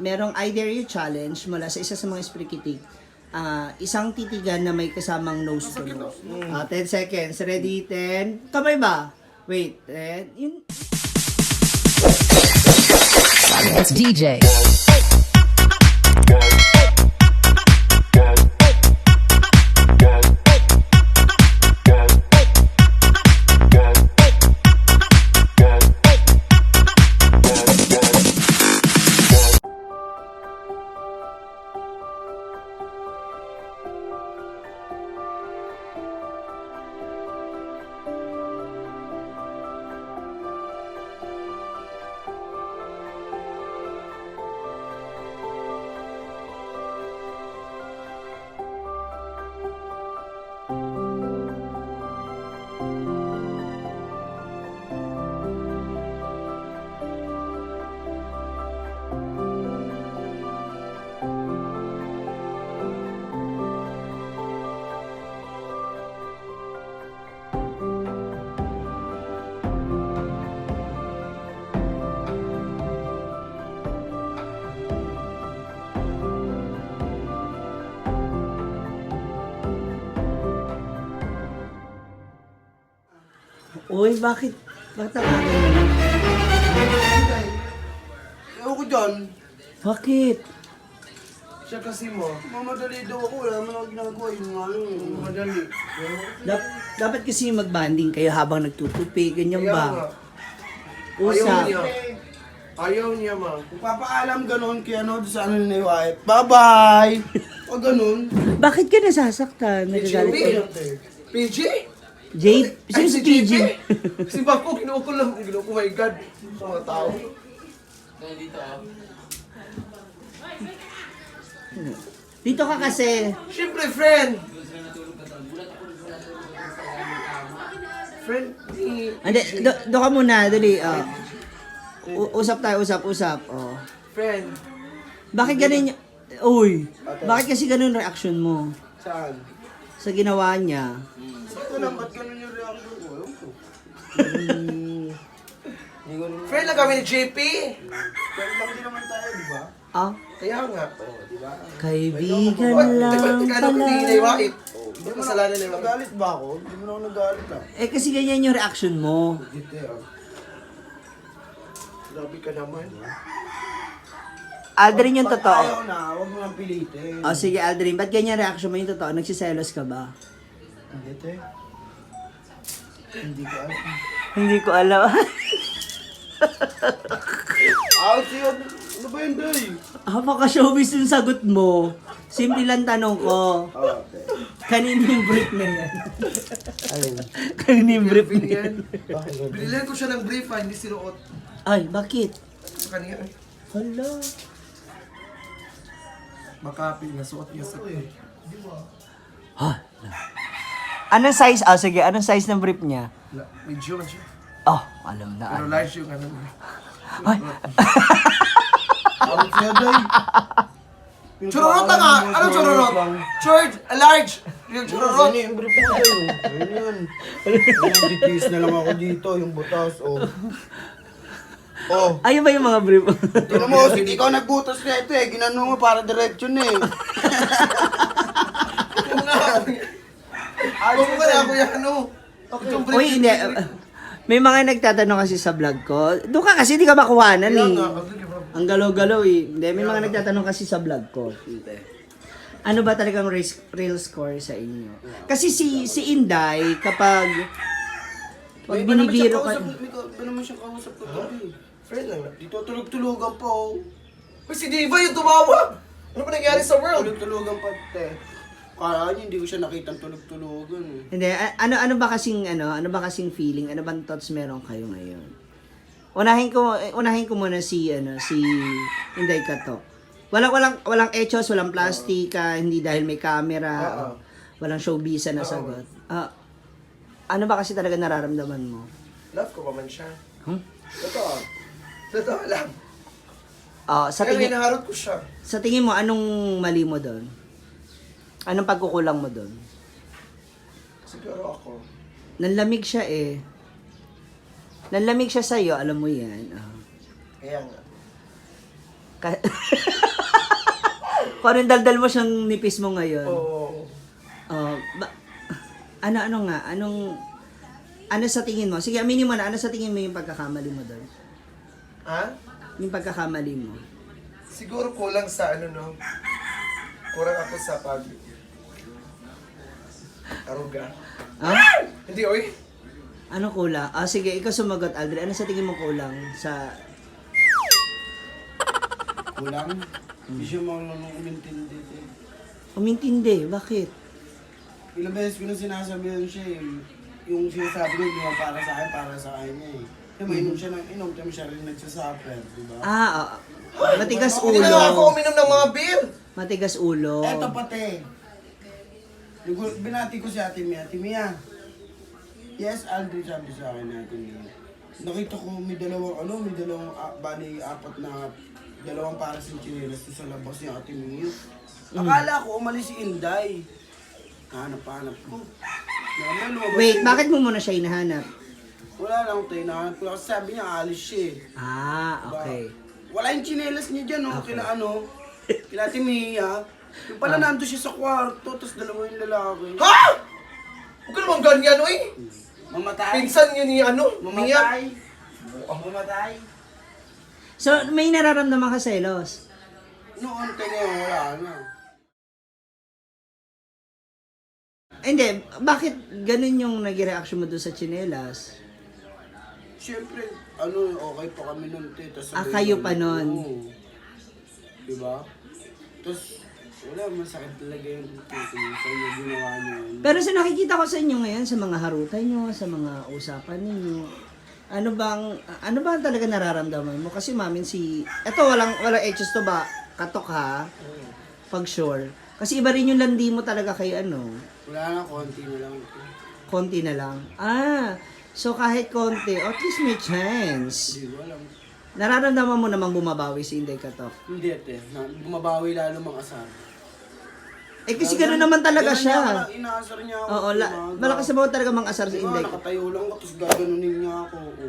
merong I Dare You challenge mula sa isa sa mga sprikitik. Isang titigan na may kasamang nose to nose. 10 seconds. Ready? 10. Kamay ba? Wait. 10. Yun. It's DJ. Uy, bakit nakaganyan mo? Ewan ko dyan. Bakit? Siya kasi mo. Mamadali daw ako. Wala naman ako ginagawa. Yung nga lang. Mamadali. Dapat kasi magbanding kayo habang nagtutupi, ganyan Kaya ba? nga. Usap. Ayaw niya, ma. Kung papaalam ganun kay ano sa ano ni wife. Bye-bye! O ganun. Bakit ka nasasaktan? Nagagalit ka? PJ? Jade? Sino si PG? Si Bako, kinuha ko lang. Kinuha ko, my God. Sa mga tao. Dito ka kasi. Siyempre, friend. Friend, di... Hindi, do ka muna, dali. Usap tayo, usap. Oh. Friend. Bakit ganun Uy, bakit kasi ganun reaction mo? Saan? Sa ginawa niya? Ito lang, ba't ganun yung reaction ko? Ewan ko. Friend lang kami ni JP. Friend lang din naman tayo, di ba? Ah? Kaya nga. Di ba? Kaibigan lang Tingnan ko pala. tingin na yung Hindi mo kasalanan na yung nagalit ba ako? Hindi mo na ako nagalit ah. Eh kasi ganyan yung reaction mo. Grabe ka naman. Aldrin yung Ayaw totoo. na, huwag mo nang pilitin. O sige Aldrin, ba't ganyan reaction mo yung totoo? Nagsiselos ka ba? Hindi te. Hindi ko alam. Hindi ko alam. Siya, ano ba yun, Day? Napaka-showbiz yung sagot mo. Simple lang tanong ko. Okay. Kanino yung brief na yan? Ayun. Kanino yung brief na yan? Bakit? Binilihan ko siya ng brief hindi sinuot. Ay, bakit? Sa kanya. Hala. Makapi, nasuot niya sa Ha? Anong size? Sige, anong size ng brief niya? Medyo man siya. Oh, alam na. Pero large yung ano niya. Ay, Ano siya, Day? Chururot na nga! Ano chururot? George, large! Yung chururot! Yung brief mo tayo. Ayun yun. Ayun, ditiis na lang ako dito, yung butas, oh. Oh. ayun ba yung mga brief? Tignan mo, ikaw nagbutas na ito eh. Ginano mo para diretsyon eh. Kung nga! Kung wala ako yung ano? Itong brief Uy, hindi. May mga nagtatanong kasi sa vlog ko. Doon ka kasi, di ka makuhanan Kaya eh. nga, Ang galaw-galaw eh. Hindi, may mga nagtatanong kasi sa vlog ko. Ano ba talagang real score sa inyo? Kasi si Inday, kapag binibiro ka... May naman siyang kausap ko tabi. friend lang. Dito tulog-tulogan pa oh. Uy, si Diva yung tumawag! Ano ba nangyari sa world? Tulog-tulogan pa te. Kala niya hindi ko siya nakitang tulog-tulogan eh. Hindi, ano ba kasing feeling? Ano bang thoughts meron kayo ngayon? Unahin ko muna si Inday Kato. Walang echos, walang plastika, hindi dahil may camera, walang showbiz na sagot. Ano ba kasi talaga nararamdaman mo? Love ko pa man siya. Huh? Totoo. Totoo lang. Sa Kaya tingin hinaharot ko siya. sa tingin mo anong mali mo doon? Anong pagkukulang mo doon? Siguro ako. Nanlamig siya eh. Nanlamig siya sa'yo, alam mo yan. Kaya nga. Ka- Kung anong daldal mo siyang nipis mo ngayon. Oo. Oh, ano nga? Ano sa tingin mo? Sige, aminin mo na. Ano sa tingin mo yung pagkakamali mo doon? Ha? Yung pagkakamali mo. Siguro kulang sa kulang ako sa aruga. Ha? Hindi, oy. Ano kulang? Sige, ikaw sumagot, Aldrin. Ano sa tingin mo kulang sa... Kulang. Hindi siya marunong umintindi. Umintindi? Bakit? Ilang beses ko na sinasabihan siya yung sinasabi ko, hindi naman para sa akin niya eh. Kaya mainom siya ng inom, kaya siya rin nagsasuffer, di ba? Matigas Hindi na nga ako ulo. uminom ng mga beer. Matigas ulo. Eto pati. Binati ko si Ate Mia. Ate Mia. Yes, Aldrin sabi sa akin ni Ate Mia. Nakita ko may dalawang, apat na, dalawang pares ng chinelas sa labas ni Ate Mia. Akala ko umalis si Inday. Hanap ko. Wait, bakit mo muna siya hinahanap? Wala lang tayo, nahanap ko lang. Kasi sabi niya, alis siya eh. Okay. Wala yung chinelas niya dyan, no? Kila Ate Mia. Yung pala nando siya sa kwarto, tapos dalawa yung lalaki. Ha? Huwag ka naman ganyan, oy. Mamatay. Pinsan yun ni Mamatay. Mamatay. So, may nararamdaman ka selos? Noon kanya, wala na. Hindi, bakit ganun yung nag-reaction mo doon sa tsinelas? Siyempre, okay pa kami nun, te. Tas sabay kayo nun, pa nun? oo. Diba? Tapos, wala, masakit talaga yung titingin sa inyo, ginawa niyo yun. Pero sa nakikita ko sa inyo ngayon, sa mga harutan nyo, sa mga usapan ninyo, ano bang talaga nararamdaman mo? Kasi mamin eto walang etchos to ba? Katok ha? Pag sure. Kasi iba rin yung landi mo talaga kay Wala na, konti na lang. konti na lang. So kahit konti, at least may chance. Hindi ko alam. Nararamdaman mo namang bumabawi si Inday Katok. Hindi, te. Bumabawi lalo mga asar. Kasi gano'n naman talaga Ganun siya. niya, inaasar niya ako. Oo, malakas sa bawat talaga mang asar si Diba, Inday. nakatayo lang ako, tapos gaganunin niya ako. Oo.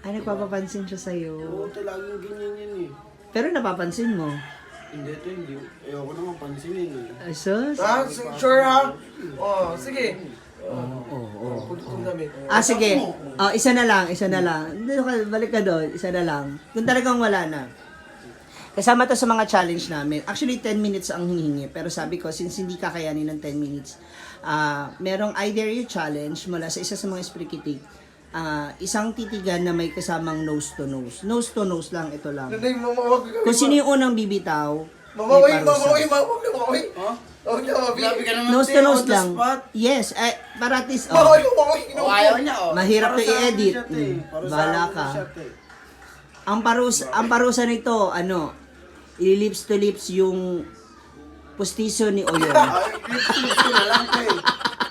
Ay, nagpapapansin siya sa'yo. Oo, talagang ganyan yan eh. Pero napapansin mo. Hindi, te, hindi. Ayoko naman pansinin eh. Ay, sus. Ha? Sure ha? Oh, sige. Kung damit. Sige. Isa na lang. Balik ka doon. Isa na lang. Kung talagang wala na. Kasama to sa mga challenge namin. Actually, 10 minutes ang hinihingi. Pero sabi ko, since hindi kakayanin ng 10 minutes, merong I Dare You challenge mula sa isa sa mga esprikitik. Isang titigan na may kasamang nose to nose. Nose to nose lang, ito lang. Nanay, mamawag ka. Kung sino yung unang bibitaw, Mamawag, may parusa. mamawag. Ha? Huwag na, mabi. Grabe ka naman, Nose te, to on nose the lang. spot. Yes, para at least, Mamawag. O, ayaw niya, oh. Mahirap Para to sa akin i-edit. siya, te. Para sa Bahala akin ka. siya, te. ang parusa nito, ili-lips to lips yung pustiso ni Oyon. Ay, lips ko na lang, te.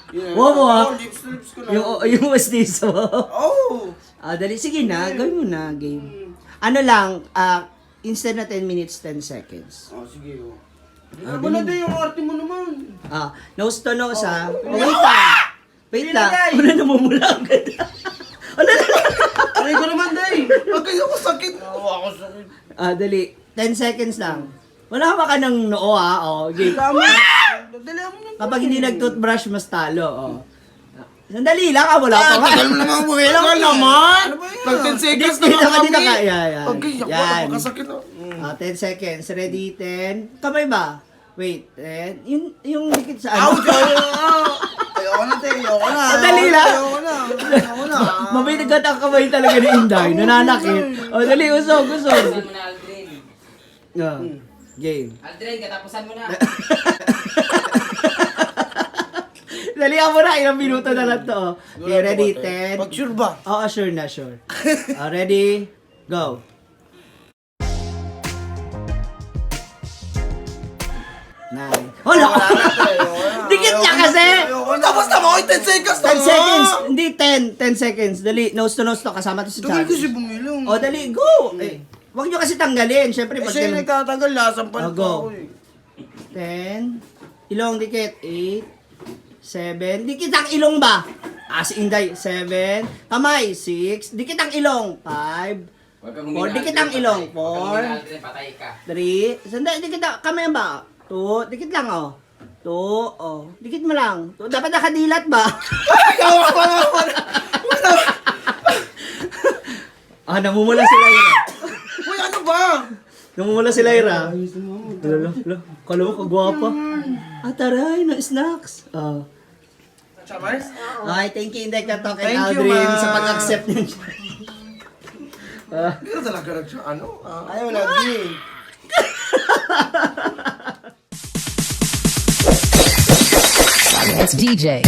Yun, Wow, ah. lips ko na lang. yung pustiso. Oh! Dali, sige na, gawin mo na, game. Ano lang, instead na 10 minutes, 10 seconds. Oh, sige, oh. Ano na, te, yung arte mo naman. Nose to nose, ha? Wait lang. Una namumula agad. Aray ko naman, te. Huwag kayo ako sakit. Oo, ako sakit. Dali, 10 seconds lang. Wala ka ng noo, ha? Game. Dali mo na. Kapag hindi nag-toothbrush, mas talo, Sandali lang, wala pa nga. Tagal mo naman, buhela ka naman. Ano ba yan? Pag 10 seconds na Dito ka, kami. dito ka. Yan. Okay, ako Yan. makasakit. 10 seconds. Ready, 10. Kamay ba? Wait, 10. Yung dikit sa Ouch! ano. Ayoko na, te. Ayoko na. Dali lang. Ayoko na. Mabay ang kamay talaga ni Inday. Nananakit. Dali, usog. Katapusan mo na, Aldrin. Game. Aldrin, katapusan mo na. Dali mo na. Ilang minuto na lang to. Okay, ready, 10. Pag sure ba? Oo, sure na, sure. Ready, go. Nine. Wala ka. Dikit niya kasi. Tapos na mo, 10 seconds 10 seconds. Hindi, 10 seconds. Dali, nose to nose to. Kasama to sa Tagal challenge. kasi bumilong. Dali, go. Wag nyo kasi tanggalin. Siyempre, pag Siya yung ganun. nagtatagal, lasampal Oh, pa go. ako eh. 10. Ilong dikit. 8. 7. Dikit ang ilong ba? Si Inday. 7. Kamay. 6. Dikit ang ilong. 5. Huwag kang Four, huminga, dikit Aldrin, ang ilong. patay. Huwag kang 4. huminga, Aldrin, patay ka. 3. Sandali, dikit ang kamay ba? 2. Dikit lang, oh. 2, oh. Dikit mo lang. 2. Dapat nakadilat ba? Ah, namumula si Lyra. Uy, ano ba? Namumula si Lyra. Lalo, kala mo kagwapa. Ah, taray, na snacks. Oh. Chamars? Okay, thank you, Inday Katok and Thank you, Aldrin ma'am. sa pag-accept niyo. Hindi na talaga ano? Ayaw lagi. It's DJ.